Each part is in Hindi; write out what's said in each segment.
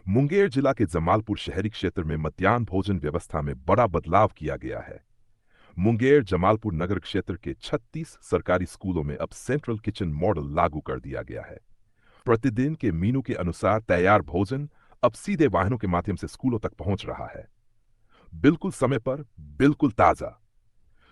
मुंगेर जिला के जमालपुर शहरी क्षेत्र में मध्याह्न भोजन व्यवस्था में बड़ा बदलाव किया गया है। मुंगेर जमालपुर नगर क्षेत्र के 36 सरकारी स्कूलों में अब सेंट्रल किचन मॉडल लागू कर दिया गया है। प्रतिदिन के मेनू के अनुसार तैयार भोजन अब सीधे वाहनों के माध्यम से स्कूलों तक पहुंच रहा है, बिल्कुल समय पर, बिल्कुल ताजा।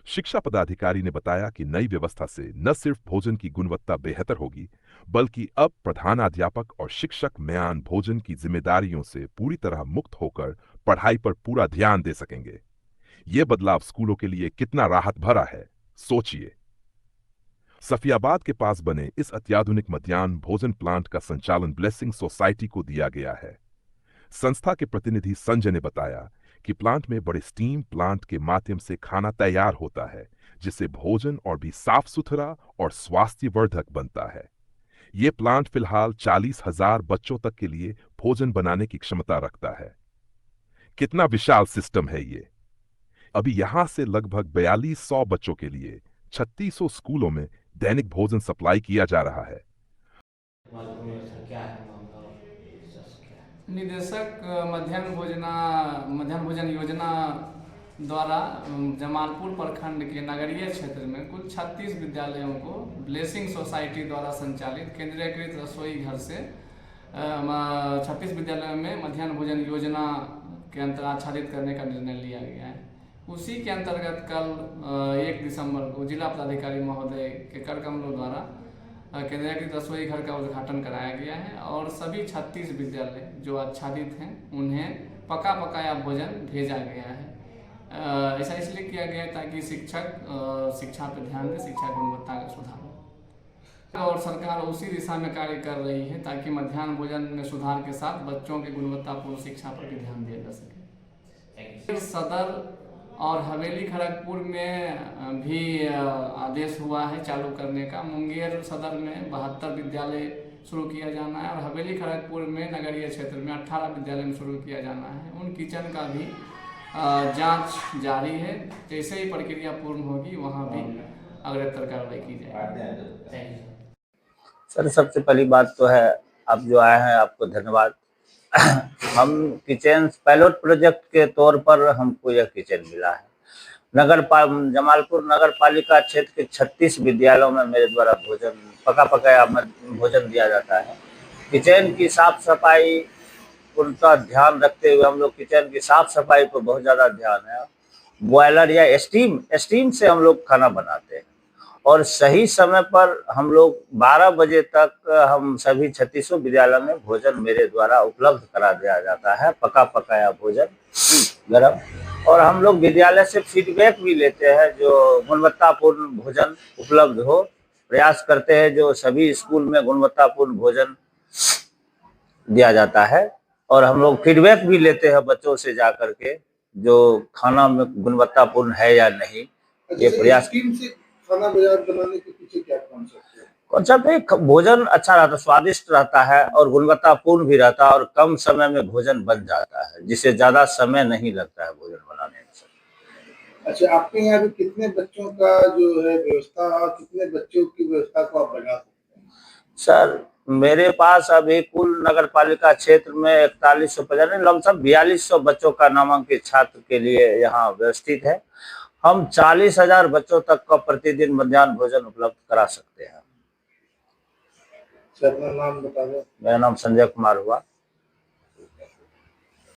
शिक्षा पदाधिकारी ने बताया कि नई व्यवस्था से न सिर्फ भोजन की गुणवत्ता बेहतर होगी, बल्कि अब प्रधानाध्यापक और शिक्षक म्यान भोजन की जिम्मेदारियों से पूरी तरह मुक्त होकर पढ़ाई पर पूरा ध्यान दे सकेंगे। ये बदलाव स्कूलों के लिए कितना राहत भरा है, सोचिए। सफियाबाद के पास बने इस अत्याधुनिक मध्याह्न भोजन प्लांट का संचालन ब्लेसिंग सोसाइटी को दिया गया है। संस्था के प्रतिनिधि संजय ने बताया कि प्लांट में बड़े स्टीम प्लांट के माध्यम से खाना तैयार होता है, जिससे भोजन और भी साफ सुथरा और स्वास्थ्यवर्धक बनता है। ये प्लांट फिलहाल 40,000 बच्चों तक के लिए भोजन बनाने की क्षमता रखता है। कितना विशाल सिस्टम है ये। अभी यहां से लगभग 4200 बच्चों के लिए 3600 स्कूलों में दैनिक भोजन सप्लाई किया जा रहा है। निदेशक मध्याह्न भोजन योजना द्वारा जमालपुर प्रखंड के नगरीय क्षेत्र में कुल 36 विद्यालयों को ब्लेसिंग सोसाइटी द्वारा संचालित केंद्रीयकृत रसोई घर से 36 विद्यालयों में मध्याह्न भोजन योजना के अंतर्गत आच्छादित करने का निर्णय लिया गया है। उसी के अंतर्गत कल 1 दिसंबर को जिला पदाधिकारी महोदय के कर कमलों द्वारा केंद्रीयकृत रसोई घर का उद्घाटन कराया गया है और सभी 36 विद्यालय जो आच्छादित हैं उन्हें पका पकाया भोजन भेजा गया है। ऐसा इसलिए किया गया है ताकि शिक्षक शिक्षा पर ध्यान दें, शिक्षा गुणवत्ता का सुधार हो। और सरकार उसी दिशा में कार्य कर रही है ताकि मध्याह्न भोजन में सुधार के साथ बच्चों की गुणवत्तापूर्ण शिक्षा पर भी ध्यान दिया जा सके। सदर और हवेली खड़गपुर में भी आदेश हुआ है चालू करने का। मुंगेर सदर में 72 विद्यालय शुरू किया जाना है और हवेली खड़गपुर में नगरीय क्षेत्र में 18 विद्यालय में शुरू किया जाना है। उन किचन का भी जांच जारी है। जैसे ही प्रक्रिया पूर्ण होगी वहाँ भी अग्रतर कार्रवाई की जाएगी। सर, सबसे पहली बात तो है आप जो आए हैं आपको धन्यवाद। हम किचन पायलट प्रोजेक्ट के तौर पर हमको यह किचन मिला है। जमालपुर नगर पालिका क्षेत्र के 36 विद्यालयों में मेरे द्वारा भोजन पका पकाया भोजन दिया जाता है। किचन की साफ सफाई उनका ध्यान रखते हुए हम लोग किचन की साफ सफाई पर बहुत ज़्यादा ध्यान है। बॉयलर या स्टीम से हम लोग खाना बनाते हैं और सही समय पर हम लोग 12 बजे तक हम सभी 36 विद्यालयों में भोजन मेरे द्वारा उपलब्ध करा दिया जाता है, पका पकाया भोजन गरम। और हम लोग विद्यालय से फीडबैक भी लेते हैं जो गुणवत्तापूर्ण भोजन उपलब्ध हो। प्रयास करते हैं जो सभी स्कूल में गुणवत्तापूर्ण भोजन दिया जाता है और हम लोग फीडबैक भी लेते हैं बच्चों से जा करके जो खाना में गुणवत्तापूर्ण है या नहीं। ये प्रयास खाना बनाने के पीछे क्या कॉन्सेप्ट है? कॉन्सेप्ट है भोजन अच्छा रहता, स्वादिष्ट रहता है और गुणवत्तापूर्ण भी रहता है और कम समय में भोजन बन जाता है, जिससे ज्यादा समय नहीं लगता है भोजन बनाने में। अच्छा, आपके यहाँ भी कितने बच्चों का जो है व्यवस्था और कितने बच्चों की व्यवस्था को आप बना सकते हैं? सर, मेरे पास अभी कुल नगर पालिका क्षेत्र में 4150 लमसम 4200 बच्चों का नामांकित छात्र के लिए यहाँ व्यवस्थित है। हम 40,000 बच्चों तक का प्रतिदिन मध्याह्न भोजन उपलब्ध करा सकते हैं। सर, अपना नाम बता दें। मेरा नाम संजय कुमार हुआ।